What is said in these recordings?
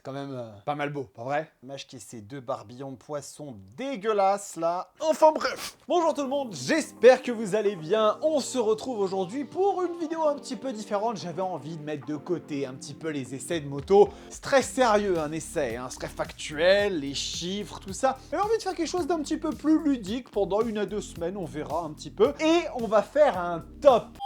C'est quand même pas mal beau, pas vrai? M'acheter ces deux barbillons de poisson dégueulasses là. Enfin bref. Bonjour tout le monde, j'espère que vous allez bien. On se retrouve aujourd'hui pour une vidéo un petit peu différente. J'avais envie de mettre de côté un petit peu les essais de moto. C'est très sérieux un essai, hein. C'est très factuel, les chiffres, tout ça. J'avais envie de faire quelque chose d'un petit peu plus ludique pendant 1 à 2 semaines, on verra un petit peu. Et on va faire un top.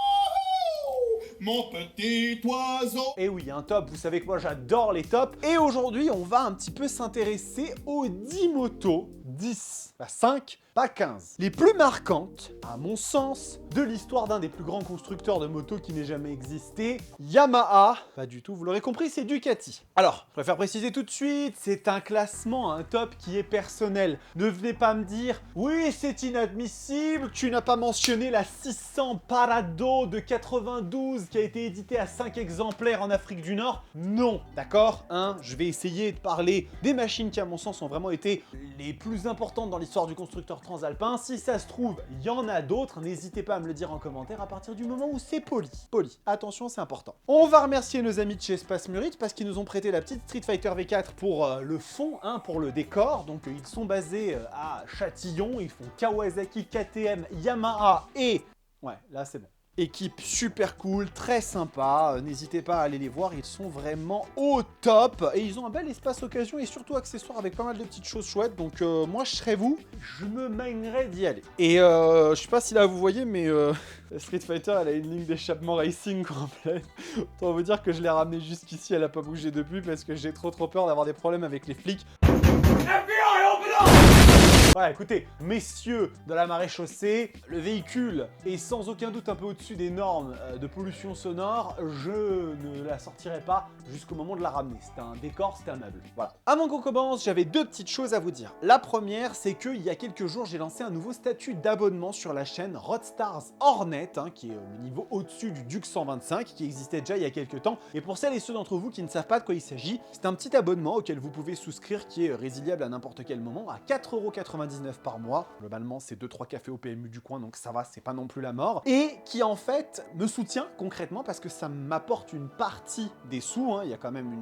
Mon petit oiseau. Et oui, un top, vous savez que moi j'adore les tops. Et aujourd'hui, on va un petit peu s'intéresser aux 10 motos, 10, pas 5, pas 15. Les plus marquantes, à mon sens, de l'histoire d'un des plus grands constructeurs de motos qui n'ait jamais existé, Yamaha. Pas du tout, vous l'aurez compris, c'est Ducati. Alors, je préfère préciser tout de suite, c'est un classement, un top qui est personnel. Ne venez pas me dire, oui, c'est inadmissible, tu n'as pas mentionné la 600 Parado de 92 qui a été édité à 5 exemplaires en Afrique du Nord. Non, d'accord, hein, je vais essayer de parler des machines qui, à mon sens, ont vraiment été les plus importantes dans l'histoire du constructeur transalpin. Si ça se trouve, il y en a d'autres, n'hésitez pas à me le dire en commentaire à partir du moment où c'est poli. Poli, attention, c'est important. On va remercier nos amis de chez Espace Murite parce qu'ils nous ont prêté la petite Street Fighter V4 pour le fond, hein, pour le décor. Donc ils sont basés à Châtillon, ils font Kawasaki, KTM, Yamaha et... Ouais, là c'est bon. Équipe super cool, très sympa, n'hésitez pas à aller les voir, ils sont vraiment au top. Et ils ont un bel espace occasion et surtout accessoire avec pas mal de petites choses chouettes. Donc moi je serais vous, je me magnerais d'y aller. Et je sais pas si là vous voyez, mais la Street Fighter elle a une ligne d'échappement racing complète. Autant vous dire que je l'ai ramenée jusqu'ici, elle a pas bougé depuis parce que j'ai trop peur d'avoir des problèmes avec les flics. Voilà, écoutez, messieurs de la maréchaussée, le véhicule est sans aucun doute un peu au-dessus des normes de pollution sonore. Je ne la sortirai pas jusqu'au moment de la ramener. C'est un décor, c'est un meuble. Voilà. Avant qu'on commence, j'avais deux petites choses à vous dire. La première, c'est qu'il y a quelques jours, j'ai lancé un nouveau statut d'abonnement sur la chaîne Roadstars Hornet, hein, qui est le niveau au-dessus du Duke 125, qui existait déjà il y a quelques temps. Et pour celles et ceux d'entre vous qui ne savent pas de quoi il s'agit, c'est un petit abonnement auquel vous pouvez souscrire qui est résiliable à n'importe quel moment à 4,99 € par mois. Globalement, c'est 2-3 cafés au PMU du coin, donc ça va, c'est pas non plus la mort. Et qui en fait me soutient concrètement parce que ça m'apporte une partie des sous, hein. Il y a quand même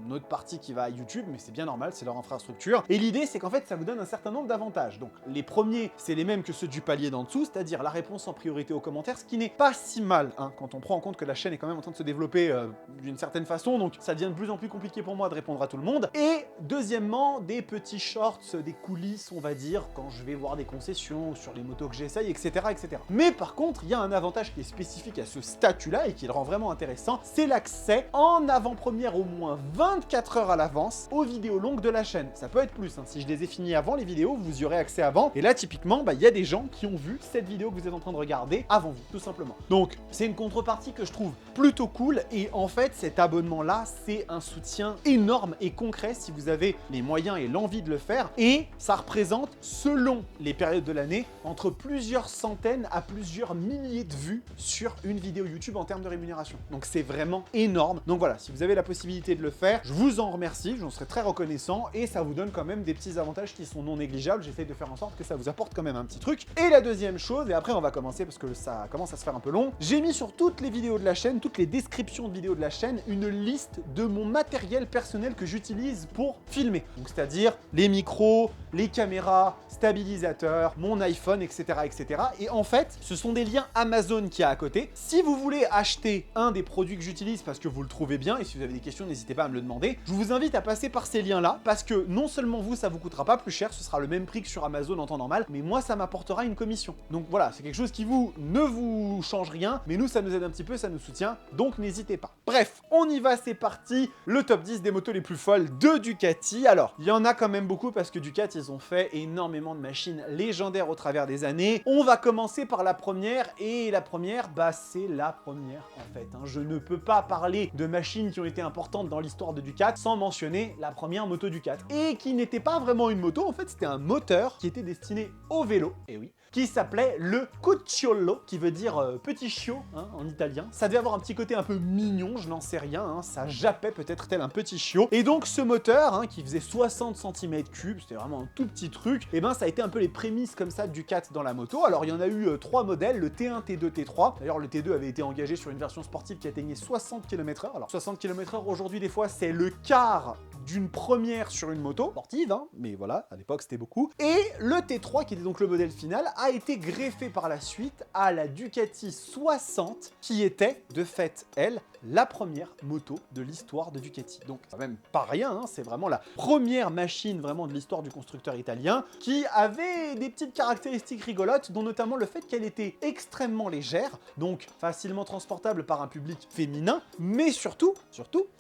une autre partie qui va à YouTube, mais c'est bien normal, c'est leur infrastructure. Et l'idée, c'est qu'en fait, ça vous donne un certain nombre d'avantages. Donc les premiers, c'est les mêmes que ceux du palier d'en dessous, c'est-à-dire la réponse en priorité aux commentaires, ce qui n'est pas si mal, hein, quand on prend en compte que la chaîne est quand même en train de se développer d'une certaine façon, donc ça devient de plus en plus compliqué pour moi de répondre à tout le monde. Et deuxièmement, des petits shorts, des coulisses, on va dire, quand je vais voir des concessions sur les motos que j'essaye, etc., etc. Mais par contre, il y a un avantage qui est spécifique à ce statut-là et qui le rend vraiment intéressant, c'est l'accès en avant-première au moins 24 heures à l'avance aux vidéos longues de la chaîne. Ça peut être plus, hein. Si je les ai finies avant les vidéos, vous y aurez accès avant. Et là, typiquement, il y a des gens qui ont vu cette vidéo que vous êtes en train de regarder avant vous, tout simplement. Donc, c'est une contrepartie que je trouve plutôt cool. Et en fait, cet abonnement-là, c'est un soutien énorme et concret si vous avez les moyens et l'envie de le faire. Et ça représente, selon les périodes de l'année, entre plusieurs centaines à plusieurs milliers de vues sur une vidéo YouTube en termes de rémunération. Donc c'est vraiment énorme. Donc voilà, si vous avez la possibilité de le faire, je vous en remercie, j'en serais très reconnaissant et ça vous donne quand même des petits avantages qui sont non négligeables. J'essaye de faire en sorte que ça vous apporte quand même un petit truc. Et la deuxième chose, et après on va commencer parce que ça commence à se faire un peu long, j'ai mis sur toutes les vidéos de la chaîne, toutes les descriptions de vidéos de la chaîne, une liste de mon matériel personnel que j'utilise pour filmer. Donc c'est-à-dire les micros, les caméras, stabilisateur, mon iPhone, etc., etc. Et en fait, ce sont des liens Amazon qu'il y a à côté. Si vous voulez acheter un des produits que j'utilise parce que vous le trouvez bien, et si vous avez des questions, n'hésitez pas à me le demander, je vous invite à passer par ces liens-là parce que non seulement vous, ça vous coûtera pas plus cher, ce sera le même prix que sur Amazon en temps normal, mais moi, ça m'apportera une commission. Donc voilà, c'est quelque chose qui ne vous change rien, mais nous, ça nous aide un petit peu, ça nous soutient, donc n'hésitez pas. Bref, on y va, c'est parti. Le top 10 des motos les plus folles de Ducati. Alors, il y en a quand même beaucoup parce que Ducati, ils ont fait énormément de machines légendaires au travers des années. On va commencer par la première, et la première, c'est la première en fait, hein. Je ne peux pas parler de machines qui ont été importantes dans l'histoire de Ducati sans mentionner la première moto Ducati. Et qui n'était pas vraiment une moto, en fait c'était un moteur qui était destiné au vélo, et oui, qui s'appelait le Cucciolo, qui veut dire petit chiot, hein, en italien. Ça devait avoir un petit côté un peu mignon, je n'en sais rien, hein, ça jappait peut-être tel un petit chiot. Et donc ce moteur, hein, qui faisait 60 cm3, c'était vraiment un tout petit truc, et ça a été un peu les prémices comme ça de Ducati dans la moto. Alors il y en a eu 3 modèles, le T1, T2, T3. D'ailleurs le T2 avait été engagé sur une version sportive qui atteignait 60 km/h. Alors 60 km/h aujourd'hui des fois c'est le quart d'une première sur une moto sportive, hein, mais voilà, à l'époque c'était beaucoup. Et le T3, qui était donc le modèle final, a été greffé par la suite à la Ducati 60, qui était de fait, elle, la première moto de l'histoire de Ducati. Donc, c'est même pas rien, hein, c'est vraiment la première machine vraiment de l'histoire du constructeur italien qui avait des petites caractéristiques rigolotes, dont notamment le fait qu'elle était extrêmement légère, donc facilement transportable par un public féminin, mais surtout,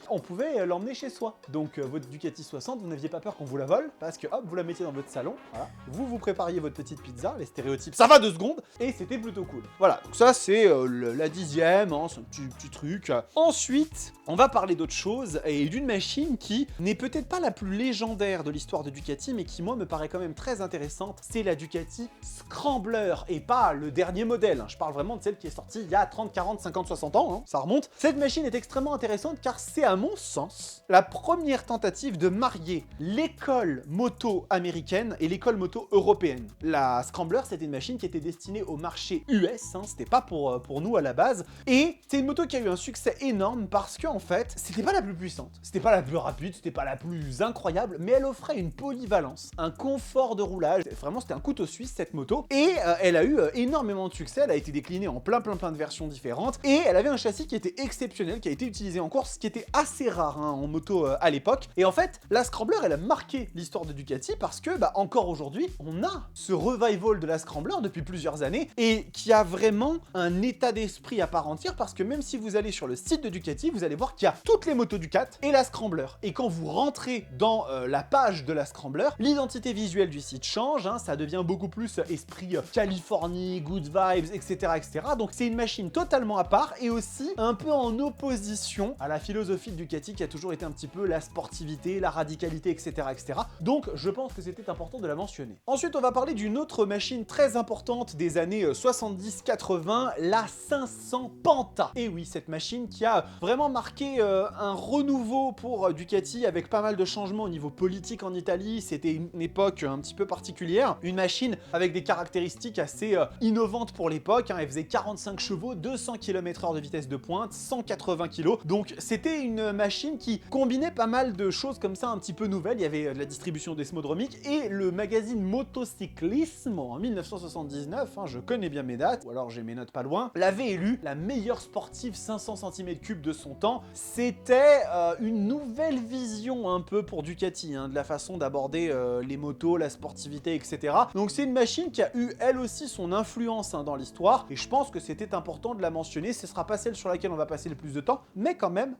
on pouvait l'emmener chez soi. Donc, votre Ducati 60, vous n'aviez pas peur qu'on vous la vole, parce que hop, vous la mettiez dans votre salon, voilà, vous prépariez votre petite pizza, les stéréotypes, ça va 2 secondes, et c'était plutôt cool. Voilà, donc ça c'est la 10e, hein, c'est un petit truc. Ensuite, on va parler d'autre chose, et d'une machine qui n'est peut-être pas la plus légendaire de l'histoire de Ducati, mais qui moi me paraît quand même très intéressante, c'est la Ducati Scrambler, et pas le dernier modèle, hein. Je parle vraiment de celle qui est sortie il y a 30, 40, 50, 60 ans, hein, ça remonte. Cette machine est extrêmement intéressante car c'est à mon sens la première tentative de marier l'école moto américaine et l'école moto européenne. La Scrambler, c'était une machine qui était destinée au marché US, hein, c'était pas pour nous à la base, et c'est une moto qui a eu un succès énorme parce que en fait, c'était pas la plus puissante, c'était pas la plus rapide, c'était pas la plus incroyable, mais elle offrait une polyvalence, un confort de roulage. Vraiment, c'était un couteau suisse cette moto, et elle a eu énormément de succès. Elle a été déclinée en plein de versions différentes, et elle avait un châssis qui était exceptionnel, qui a été utilisé en course, qui était assez rare hein, en moto à l'époque. Et en fait, la Scrambler, elle a marqué l'histoire de Ducati parce que, encore aujourd'hui, on a ce revival de la Scrambler depuis plusieurs années, et qui a vraiment un état d'esprit à part entière, parce que même si vous allez sur le site de Ducati, vous allez voir qu'il y a toutes les motos Ducat et la Scrambler. Et quand vous rentrez dans la page de la Scrambler, l'identité visuelle du site change, hein, ça devient beaucoup plus esprit Californie, good vibes, etc., etc. Donc c'est une machine totalement à part, et aussi un peu en opposition à la philosophie de Ducati qui a toujours été un petit peu la sportivité, la radicalité, etc., etc. Donc je pense que c'était important de la mentionner. Ensuite, on va parler d'une autre machine très importante des années 70-80, la 500 Penta. Et oui, cette machine qui a vraiment marqué un renouveau pour Ducati avec pas mal de changements au niveau politique en Italie. C'était une époque un petit peu particulière. Une machine avec des caractéristiques assez innovantes pour l'époque, hein. Elle faisait 45 chevaux, 200 km/h de vitesse de pointe, 180 kg. Donc c'était une machine qui combinait pas mal de choses comme ça un petit peu nouvelles. Il y avait la distribution d'esmodromique, et le magazine Motocyclisme en 1979, hein, je connais bien mes dates, ou alors j'ai mes notes pas loin, l'avait élue la meilleure sportive 500 cm3 de son temps. C'était une nouvelle vision un peu pour Ducati, hein, de la façon d'aborder les motos, la sportivité, etc. Donc c'est une machine qui a eu elle aussi son influence hein, dans l'histoire, et je pense que c'était important de la mentionner. Ce sera pas celle sur laquelle on va passer le plus de temps, mais quand même.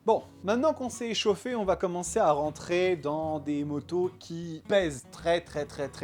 Bon, maintenant qu'on s'est échauffé, on va commencer à rentrer dans des motos qui pèsent très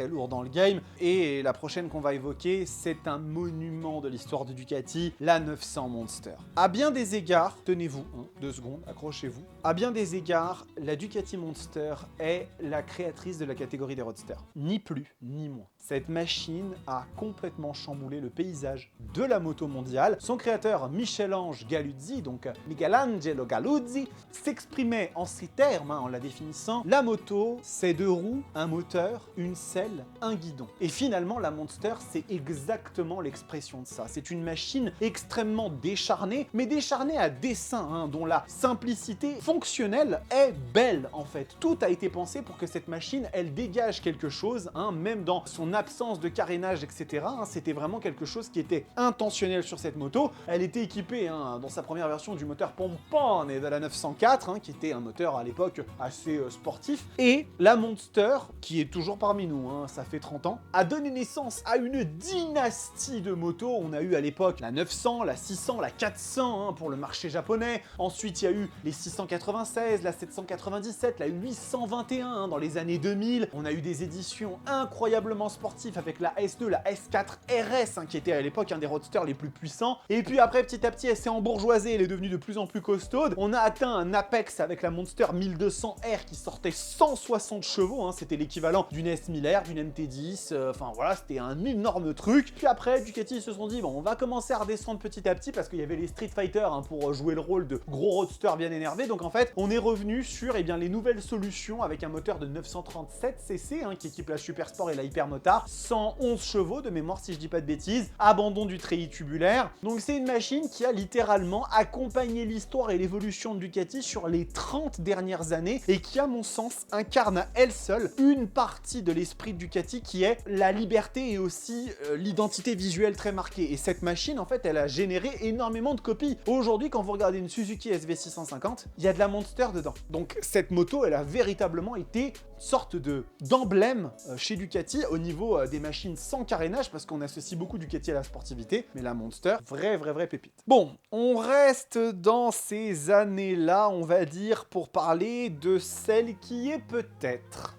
lourd dans le game, et la prochaine qu'on va évoquer, c'est un monument de l'histoire de Ducati, la 900 Monster. À bien des égards, tenez-vous, 2 secondes, accrochez-vous, à bien des égards, la Ducati Monster est la créatrice de la catégorie des roadsters. Ni plus, ni moins. Cette machine a complètement chamboulé le paysage de la moto mondiale. Son créateur, Michel-Ange Galuzzi, donc Michelangelo Galuzzi, s'exprimait en ces termes, hein, en la définissant: la moto, c'est 2 roues, un moteur, une selle, un guidon. Et finalement, la Monster, c'est exactement l'expression de ça. C'est une machine extrêmement décharnée, mais décharnée à dessein, hein, dont la simplicité fonctionnelle est belle, en fait. Tout a été pensé pour que cette machine, elle dégage quelque chose, hein, même dans son absence de carénage, etc. Hein, c'était vraiment quelque chose qui était intentionnel sur cette moto. Elle était équipée, hein, dans sa première version, du moteur Pompone et de la 904, hein, qui était un moteur à l'époque assez sportif. Et la Monster, qui est toujours parmi nous, hein, ça fait 30 ans, a donné naissance à une dynastie de motos. On a eu à l'époque la 900, la 600, la 400 hein, pour le marché japonais. Ensuite, il y a eu les 696, la 797, la 821 hein, dans les années 2000. On a eu des éditions incroyablement sportives avec la S2, la S4 RS, hein, qui était à l'époque un des roadsters les plus puissants. Et puis après, petit à petit, elle s'est embourgeoisée, elle est devenue de plus en plus costaude. On a atteint un apex avec la Monster 1200R qui sortait 160 chevaux, hein, c'était l'équivalent d'une S1000R, d'une MT10, enfin voilà, c'était un énorme truc. Puis après, Ducati se sont dit, bon, on va commencer à redescendre petit à petit parce qu'il y avait les Street Fighter Fighter hein, pour jouer le rôle de gros roadster bien énervé. Donc en fait, on est revenu sur les nouvelles solutions avec un moteur de 937 cc hein, qui équipe la Super Sport et la Hypermotard, 111 chevaux de mémoire si je dis pas de bêtises, abandon du treillis tubulaire. Donc c'est une machine qui a littéralement accompagné l'histoire et l'évolution de Ducati sur les 30 dernières années et qui, à mon sens, incarne à elle seule une partie de l'esprit de Ducati qui est la liberté et aussi l'identité visuelle très marquée. Et cette machine, en fait, elle a généré énormément de copies. Aujourd'hui, quand vous regardez une Suzuki SV650, il y a de la Monster dedans. Donc cette moto, elle a véritablement été sorte d'emblème chez Ducati au niveau des machines sans carénage, parce qu'on associe beaucoup Ducati à la sportivité, mais la Monster, vraie pépite. Bon, on reste dans ces années-là, on va dire, pour parler de celle qui est peut-être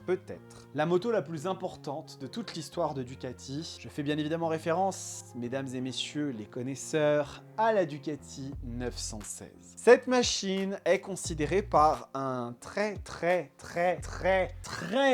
la moto la plus importante de toute l'histoire de Ducati. Je fais bien évidemment référence, mesdames et messieurs les connaisseurs, à la Ducati 916. Cette machine est considérée par un très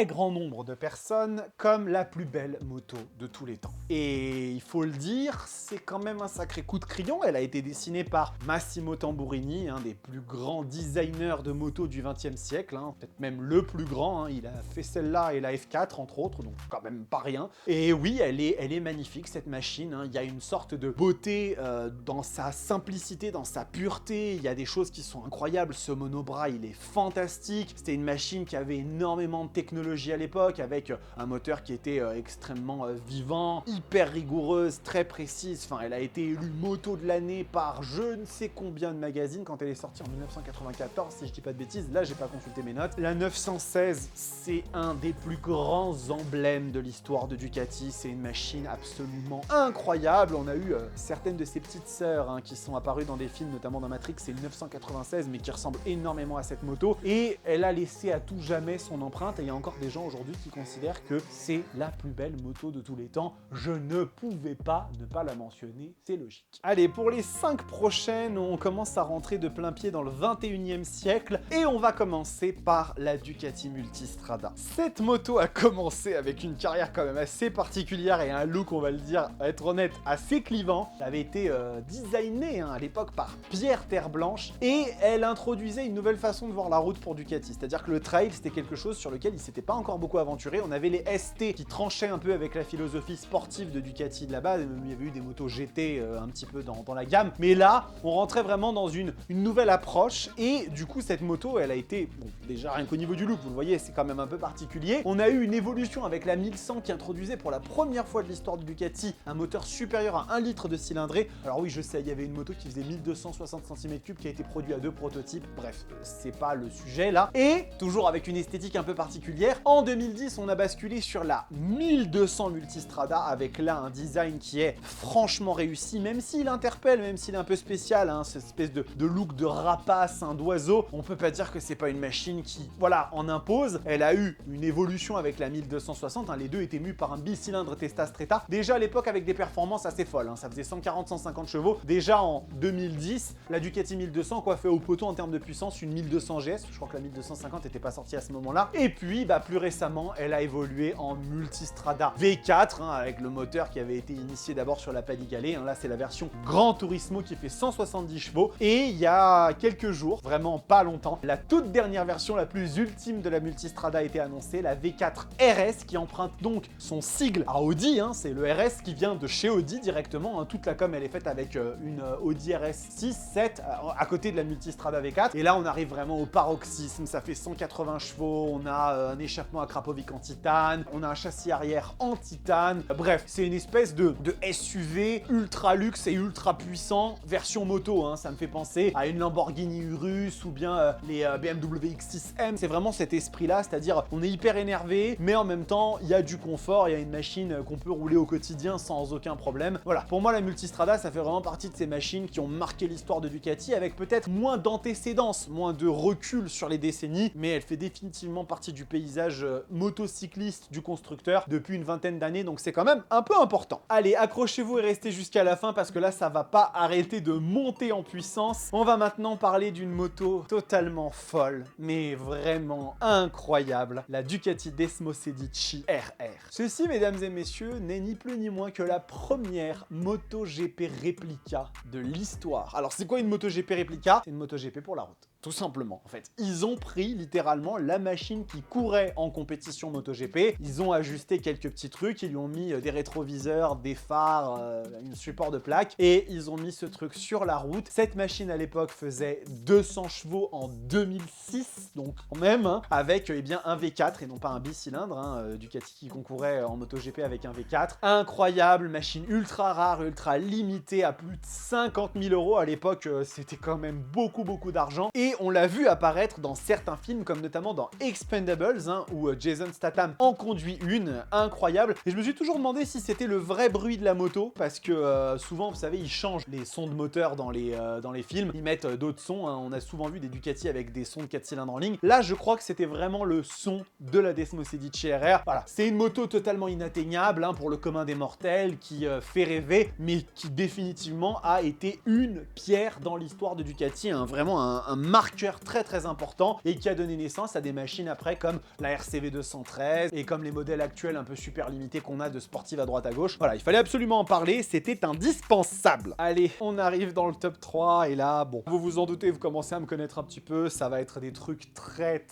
grand nombre de personnes comme la plus belle moto de tous les temps. Et il faut le dire, c'est quand même un sacré coup de crayon. Elle a été dessinée par Massimo Tamburini, un des plus grands designers de motos du XXe siècle, hein, peut-être même le plus grand. Hein. Il a fait celle-là et la F4 entre autres, donc quand même pas rien. Et oui, elle est magnifique cette machine. Hein. Il y a une sorte de beauté dans sa simplicité, dans sa pureté. Il y a des choses qui sont incroyables. Ce monobras, il est fantastique. C'était une machine qui avait énormément de technologie à l'époque, avec un moteur qui était extrêmement vivant, hyper rigoureuse, très précise. Enfin, elle a été élue moto de l'année par je ne sais combien de magazines quand elle est sortie en 1994, si je dis pas de bêtises. Là, j'ai pas consulté mes notes. La 916, c'est un des plus grands emblèmes de l'histoire de Ducati. C'est une machine absolument incroyable. On a eu certaines de ses petites sœurs hein, qui sont apparues dans des films, notamment dans Matrix, c'est le 996, mais qui ressemble énormément à cette moto. Et elle a laissé à tout jamais son empreinte. Et il y a encore des gens aujourd'hui qui considèrent que c'est la plus belle moto de tous les temps. Je ne pouvais pas ne pas la mentionner, c'est logique. Allez, pour les 5 prochaines, on commence à rentrer de plein pied dans le 21e siècle et on va commencer par la Ducati Multistrada. Cette moto a commencé avec une carrière quand même assez particulière et un look, on va le dire, à être honnête, assez clivant. Elle avait été designée hein, à l'époque par Pierre Terreblanche et elle introduisait une nouvelle façon de voir la route pour Ducati. C'est-à-dire que le trail, c'était quelque chose sur lequel il s'était pas encore beaucoup aventuré. On avait les ST qui tranchaient un peu avec la philosophie sportive de Ducati de la base. Il y avait eu des motos GT un petit peu dans la gamme. Mais là, on rentrait vraiment dans une nouvelle approche. Et du coup, cette moto, elle a été, bon, déjà rien qu'au niveau du look, vous le voyez, c'est quand même un peu particulier. On a eu une évolution avec la 1100 qui introduisait pour la première fois de l'histoire de Ducati un moteur supérieur à 1 litre de cylindrée. Alors oui, je sais, il y avait une moto qui faisait 1260 cm3 qui a été produite à 2 prototypes. Bref, c'est pas le sujet là. Et toujours avec une esthétique un peu particulière, en 2010, on a basculé sur la 1200 Multistrada avec là un design qui est franchement réussi, même s'il interpelle, même s'il est un peu spécial, hein, cette espèce de look de rapace, hein, d'oiseau. On peut pas dire que c'est pas une machine qui, voilà, en impose. Elle a eu une évolution avec la 1260, hein, les deux étaient mus par un bicylindre Testa Stretta, déjà à l'époque avec des performances assez folles, hein, ça faisait 140-150 chevaux. Déjà en 2010, la Ducati 1200 coiffait au poteau en termes de puissance une 1200 GS, je crois que la 1250 n'était pas sortie à ce moment-là. Et puis, plus récemment, elle a évolué en Multistrada V4, hein, avec le moteur qui avait été initié d'abord sur la Panigale, hein, là c'est la version Gran Turismo qui fait 170 chevaux. Et il y a quelques jours, vraiment pas longtemps, la toute dernière version, la plus ultime de la Multistrada a été annoncée, la V4 RS, qui emprunte donc son sigle à Audi, hein, c'est le RS qui vient de chez Audi directement, hein, toute la com elle est faite avec une Audi RS6, 7 à côté de la Multistrada V4, et là on arrive vraiment au paroxysme, ça fait 180 chevaux, on a un échappement à Krapovic en titane, on a un châssis arrière en titane, bref, c'est une espèce de SUV ultra luxe et ultra puissant, version moto, hein, ça me fait penser à une Lamborghini Urus ou bien les BMW X6M, c'est vraiment cet esprit-là, c'est-à-dire on est hyper énervé, mais en même temps, il y a du confort, il y a une machine qu'on peut rouler au quotidien sans aucun problème. Voilà, pour moi la Multistrada, ça fait vraiment partie de ces machines qui ont marqué l'histoire de Ducati avec avec peut-être moins d'antécédence, moins de recul sur les décennies, mais elle fait définitivement partie du paysage motocycliste du constructeur depuis une vingtaine d'années, donc c'est quand même un peu important. Allez, accrochez-vous et restez jusqu'à la fin parce que là, ça va pas arrêter de monter en puissance. On va maintenant parler d'une moto totalement folle, mais vraiment incroyable, la Ducati Desmo Sedici RR. Ceci, mesdames et messieurs, n'est ni plus ni moins que la première MotoGP réplica de l'histoire. Alors, c'est quoi une MotoGP réplica? C'est une MotoGP pour la route. Tout simplement, en fait. Ils ont pris littéralement la machine qui courait en compétition MotoGP, ils ont ajusté quelques petits trucs, ils lui ont mis des rétroviseurs, des phares, un support de plaque, et ils ont mis ce truc sur la route. Cette machine à l'époque faisait 200 chevaux en 2006, donc quand même, hein, avec eh bien un V4 et non pas un bicylindre, hein, Ducati qui concourait en MotoGP avec un V4. Incroyable, machine ultra rare, ultra limitée à plus de 50 000 € à l'époque, c'était quand même beaucoup d'argent. Et on l'a vu apparaître dans certains films, comme notamment dans Expendables, hein, où Jason Statham en conduit une, incroyable. Et je me suis toujours demandé si c'était le vrai bruit de la moto, parce que souvent, vous savez, ils changent les sons de moteur dans les films, ils mettent d'autres sons, hein. On a souvent vu des Ducati avec des sons de 4 cylindres en ligne. Là, je crois que c'était vraiment le son de la Desmo Sedici RR. Voilà, c'est une moto totalement inatteignable, hein, pour le commun des mortels, qui fait rêver, mais qui définitivement a été une pierre dans l'histoire de Ducati, hein, vraiment un marqueur très important, et qui a donné naissance à des machines après comme la RCV 213 et comme les modèles actuels un peu super limités qu'on a de sportives à droite à gauche. Voilà, il fallait absolument en parler, c'était indispensable. Allez, on arrive dans le top 3 et là, bon, vous vous en doutez, vous commencez à me connaître un petit peu, ça va être des trucs très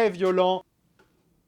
violents.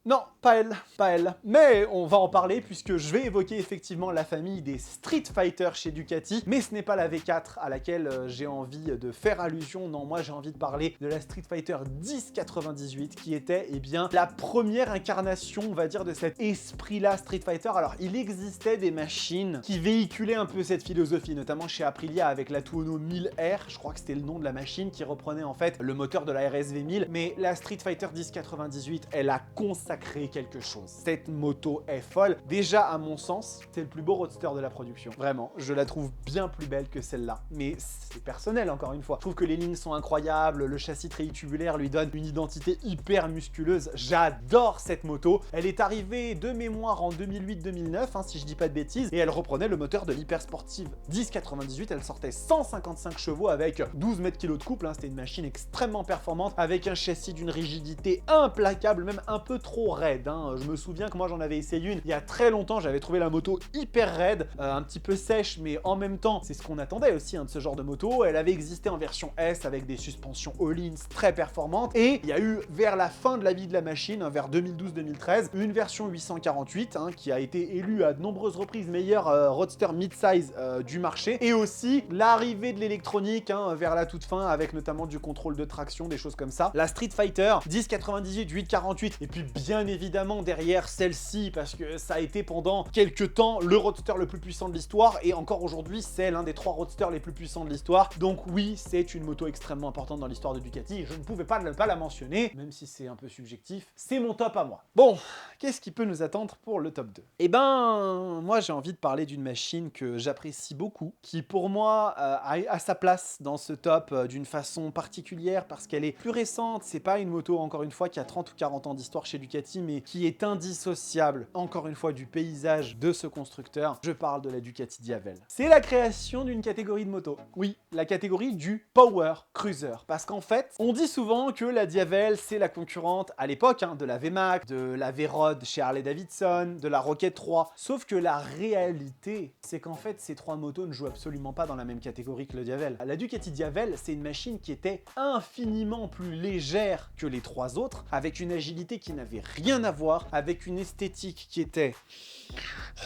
Non, pas elle. Mais on va en parler puisque je vais évoquer effectivement la famille des Street Fighter chez Ducati, mais ce n'est pas la V4 à laquelle j'ai envie de faire allusion. Non, moi j'ai envie de parler de la Street Fighter 1098 qui était, eh bien, la première incarnation, on va dire, de cet esprit-là Street Fighter. Alors, il existait des machines qui véhiculaient un peu cette philosophie, notamment chez Aprilia avec la Tuono 1000R, je crois que c'était le nom de la machine, qui reprenait en fait le moteur de la RSV 1000, mais la Street Fighter 1098, elle a consacré quelque chose. Cette moto est folle. Déjà, à mon sens, c'est le plus beau roadster de la production. Vraiment, je la trouve bien plus belle que celle-là. Mais c'est personnel, encore une fois. Je trouve que les lignes sont incroyables, le châssis trétubulaire lui donne une identité hyper musculeuse. J'adore cette moto. Elle est arrivée de mémoire en 2008-2009, hein, si je dis pas de bêtises, et elle reprenait le moteur de l'hypersportive 1098. Elle sortait 155 chevaux avec 12 mètres kg de couple, hein. C'était une machine extrêmement performante, avec un châssis d'une rigidité implacable, même un peu trop raide, hein. Je me souviens que moi j'en avais essayé une il y a très longtemps, j'avais trouvé la moto hyper raide, un petit peu sèche, mais en même temps c'est ce qu'on attendait aussi, hein, de ce genre de moto. Elle avait existé en version S avec des suspensions all-ins très performantes, et il y a eu vers la fin de la vie de la machine, hein, vers 2012-2013, une version 848, hein, qui a été élue à de nombreuses reprises meilleur roadster mid-size du marché, et aussi l'arrivée de l'électronique, hein, vers la toute fin, avec notamment du contrôle de traction, des choses comme ça. La Street Fighter 1098, 848, et puis bien évidemment derrière celle-ci, parce que ça a été pendant quelques temps le roadster le plus puissant de l'histoire, et encore aujourd'hui c'est l'un des 3 roadsters les plus puissants de l'histoire. Donc oui, c'est une moto extrêmement importante dans l'histoire de Ducati, et je ne pouvais pas ne pas la mentionner, même si c'est un peu subjectif, c'est mon top à moi. Bon, qu'est-ce qui peut nous attendre pour le top 2? Eh ben, moi j'ai envie de parler d'une machine que j'apprécie beaucoup, qui pour moi a sa place dans ce top d'une façon particulière, parce qu'elle est plus récente. C'est pas une moto, encore une fois, qui a 30 ou 40 ans d'histoire chez Ducati, mais qui est indissociable, encore une fois, du paysage de ce constructeur. Je parle de la Ducati Diavel. C'est la création d'une catégorie de moto. Oui, la catégorie du Power Cruiser. Parce qu'en fait, on dit souvent que la Diavel, c'est la concurrente, à l'époque, hein, de la VMAX, de la V-Rod chez Harley-Davidson, de la Rocket 3. Sauf que la réalité, c'est qu'en fait, ces 3 motos ne jouent absolument pas dans la même catégorie que le Diavel. La Ducati Diavel, c'est une machine qui était infiniment plus légère que les 3 autres, avec une agilité qui n'avait rien à voir, avec une esthétique qui était...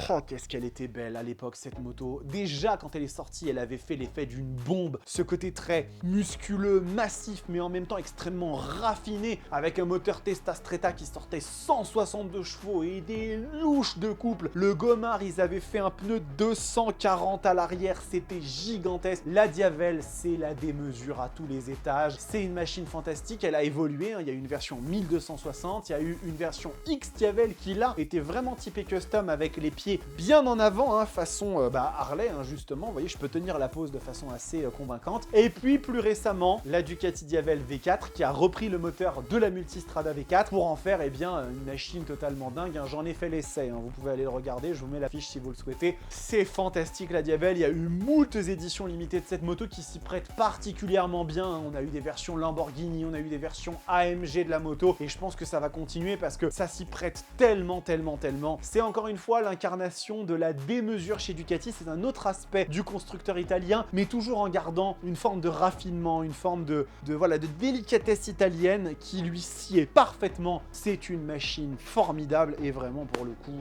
Oh, qu'est-ce qu'elle était belle à l'époque, cette moto. Déjà, quand elle est sortie, elle avait fait l'effet d'une bombe. Ce côté très musculeux, massif, mais en même temps extrêmement raffiné, avec un moteur Testa Stretta qui sortait 162 chevaux et des louches de couple. Le Gomard, ils avaient fait un pneu 240 à l'arrière, c'était gigantesque. La Diavel, c'est la démesure à tous les étages. C'est une machine fantastique, elle a évolué, hein. Il y a eu une version 1260, il y a eu une une version X-Diavel qui là était vraiment typée custom avec les pieds bien en avant, hein, façon Harley, hein, justement. Vous voyez, je peux tenir la pose de façon assez convaincante. Et puis plus récemment, la Ducati Diavel V4 qui a repris le moteur de la Multistrada V4 pour en faire une machine totalement dingue. Hein. J'en ai fait l'essai, hein. Vous pouvez aller le regarder, je vous mets l'affiche si vous le souhaitez. C'est fantastique la Diavel, il y a eu moult éditions limitées de cette moto qui s'y prêtent particulièrement bien. Hein. On a eu des versions Lamborghini, on a eu des versions AMG de la moto et je pense que ça va continuer parce que ça s'y prête tellement. C'est encore une fois l'incarnation de la démesure chez Ducati, c'est un autre aspect du constructeur italien, mais toujours en gardant une forme de raffinement, une forme de délicatesse italienne qui lui sied parfaitement. C'est une machine formidable et vraiment pour le coup,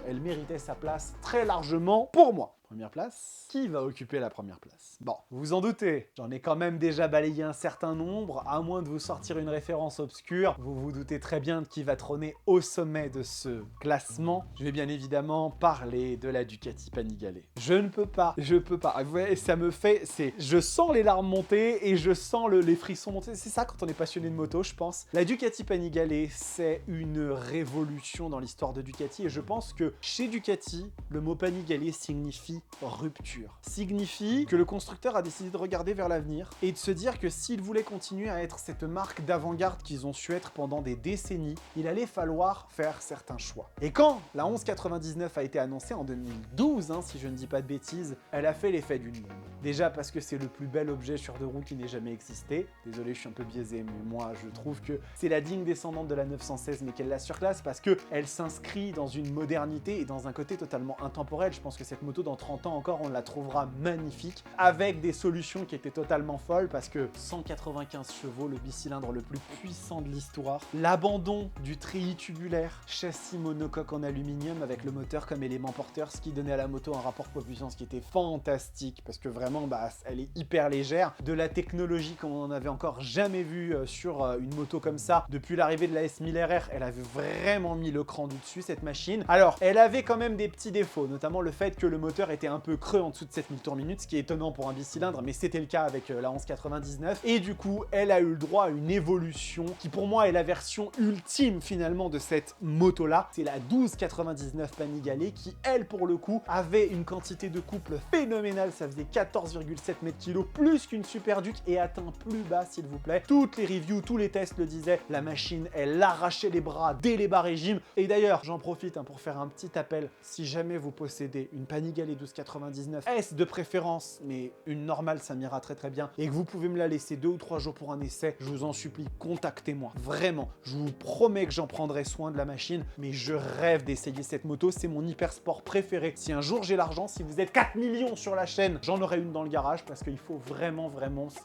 elle méritait sa place très largement pour moi. Première place. Qui va occuper la première place? Bon, vous vous en doutez, j'en ai quand même déjà balayé un certain nombre, à moins de vous sortir une référence obscure, vous vous doutez très bien de qui va trôner au sommet de ce classement. Je vais bien évidemment parler de la Ducati Panigale. Je peux pas. Vous voyez, ça me fait, je sens les larmes monter et je sens les frissons monter. C'est ça quand on est passionné de moto, je pense. La Ducati Panigale, c'est une révolution dans l'histoire de Ducati et je pense que chez Ducati, le mot Panigale signifie rupture. Signifie que le constructeur a décidé de regarder vers l'avenir et de se dire que s'il voulait continuer à être cette marque d'avant-garde qu'ils ont su être pendant des décennies, il allait falloir faire certains choix. Et quand la 1199 a été annoncée en 2012, hein, si je ne dis pas de bêtises, elle a fait l'effet d'une bombe. Déjà parce que c'est le plus bel objet sur deux roues qui n'ait jamais existé. Désolé, je suis un peu biaisé, mais moi je trouve que c'est la digne descendante de la 916, mais qu'elle la surclasse parce qu'elle s'inscrit dans une modernité et dans un côté totalement intemporel. Je pense que cette moto, dans 30 ans encore, on la trouvera magnifique, avec des solutions qui étaient totalement folles, parce que 195 chevaux, le bicylindre le plus puissant de l'histoire, l'abandon du treillis tubulaire, châssis monocoque en aluminium avec le moteur comme élément porteur, ce qui donnait à la moto un rapport poids-puissance qui était fantastique, parce que vraiment, elle est hyper légère, de la technologie comme on n'en avait encore jamais vu sur une moto comme ça, depuis l'arrivée de la S1000 RR, elle avait vraiment mis le cran du dessus, cette machine. Alors, elle avait quand même des petits défauts, notamment le fait que le moteur était un peu creux en dessous de 7000 tours minute, ce qui est étonnant pour un bicylindre, mais c'était le cas avec la 1199. Et du coup, elle a eu le droit à une évolution qui pour moi est la version ultime finalement de cette moto-là. C'est la 1299 Panigale qui, elle, pour le coup, avait une quantité de couple phénoménale. Ça faisait 14,7 m3, plus qu'une Super Duke et atteint plus bas, s'il vous plaît. Toutes les reviews, tous les tests le disaient. La machine, elle arrachait les bras dès les bas régimes. Et d'ailleurs, j'en profite pour faire un petit appel. Si jamais vous possédez une Panigale 1299 S de préférence, mais une normale, ça m'ira très bien, et que vous pouvez me la laisser 2 ou 3 jours pour un essai, je vous en supplie, contactez-moi. Vraiment, je vous promets que j'en prendrai soin de la machine, mais je rêve d'essayer cette moto, c'est mon hyper sport préféré. Si un jour j'ai l'argent, si vous êtes 4 millions sur la chaîne, j'en aurai une dans le garage, parce qu'il faut vraiment,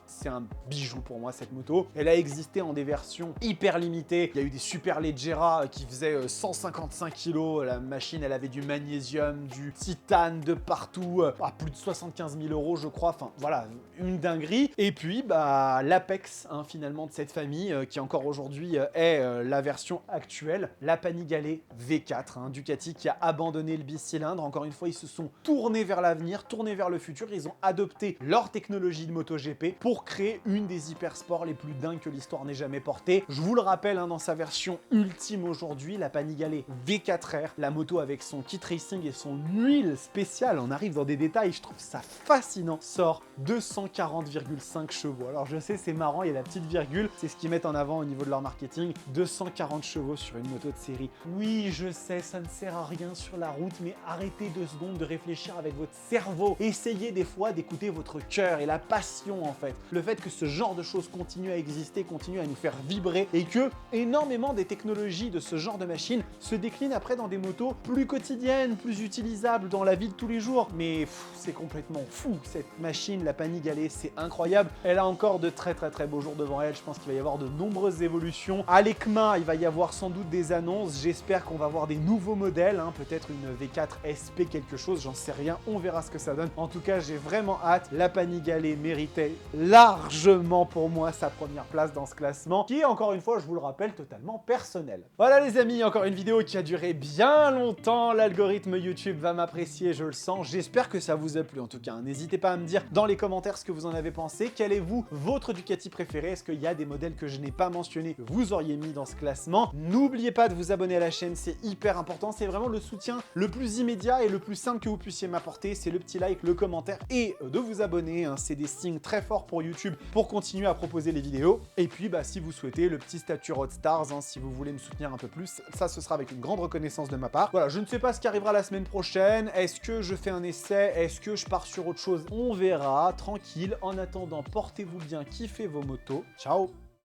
c'est un bijou pour moi cette moto. Elle a existé en des versions hyper limitées, il y a eu des Super Leggera qui faisaient 155 kg, la machine elle avait du magnésium, du titane de partout, à plus de 75 000 € je crois, enfin voilà, une dinguerie. Et puis l'apex finalement de cette famille qui encore aujourd'hui est la version actuelle, la Panigale V4, Ducati qui a abandonné le bicylindre. Encore une fois, ils se sont tournés vers l'avenir, tournés vers le futur, ils ont adopté leur technologie de MotoGP pour créer une des hypersports les plus dingues que l'histoire n'ait jamais portée. Je vous le rappelle, dans sa version ultime aujourd'hui, la Panigale V4R, la moto avec son kit racing et son huile spéciale, on arrive dans des détails, je trouve ça fascinant, sort 240,5 chevaux. Alors je sais, c'est marrant, il y a la petite virgule, c'est ce qu'ils mettent en avant au niveau de leur marketing, 240 chevaux sur une moto de série. Oui, je sais, ça ne sert à rien sur la route, mais arrêtez 2 secondes de réfléchir avec votre cerveau. Essayez des fois d'écouter votre cœur et la passion en fait. Le fait que ce genre de choses continue à exister, continue à nous faire vibrer et que énormément des technologies de ce genre de machines se déclinent après dans des motos plus quotidiennes, plus utilisables dans la vie de tous les jours. Mais c'est complètement fou cette machine, la Panigale, c'est incroyable. Elle a encore de très beaux jours devant elle. Je pense qu'il va y avoir de nombreuses évolutions. À l'ECMA, il va y avoir sans doute des annonces. J'espère qu'on va voir des nouveaux modèles, peut-être une V4 SP quelque chose, j'en sais rien. On verra ce que ça donne. En tout cas, j'ai vraiment hâte. La Panigale méritait largement pour moi sa première place dans ce classement, qui est encore une fois, je vous le rappelle, totalement personnel. Voilà les amis, encore une vidéo qui a duré bien longtemps. L'algorithme YouTube va m'apprécier, je le sens. temps. J'espère que ça vous a plu en tout cas. N'hésitez pas à me dire dans les commentaires ce que vous en avez pensé. Quel est votre Ducati préféré? Est-ce qu'il y a des modèles que je n'ai pas mentionnés que vous auriez mis dans ce classement? N'oubliez pas de vous abonner à la chaîne, c'est hyper important. C'est vraiment le soutien le plus immédiat et le plus simple que vous puissiez m'apporter. C'est le petit like, le commentaire et de vous abonner. Hein. C'est des signes très forts pour YouTube pour continuer à proposer les vidéos. Et puis, si vous souhaitez, le petit statut Roadstars, hein, si vous voulez me soutenir un peu plus, ça, ce sera avec une grande reconnaissance de ma part. Voilà, je ne sais pas ce qui arrivera la semaine prochaine. Est-ce que je fais un essai? Est-ce que je pars sur autre chose? On verra, tranquille. En attendant, portez-vous bien, kiffez vos motos. Ciao!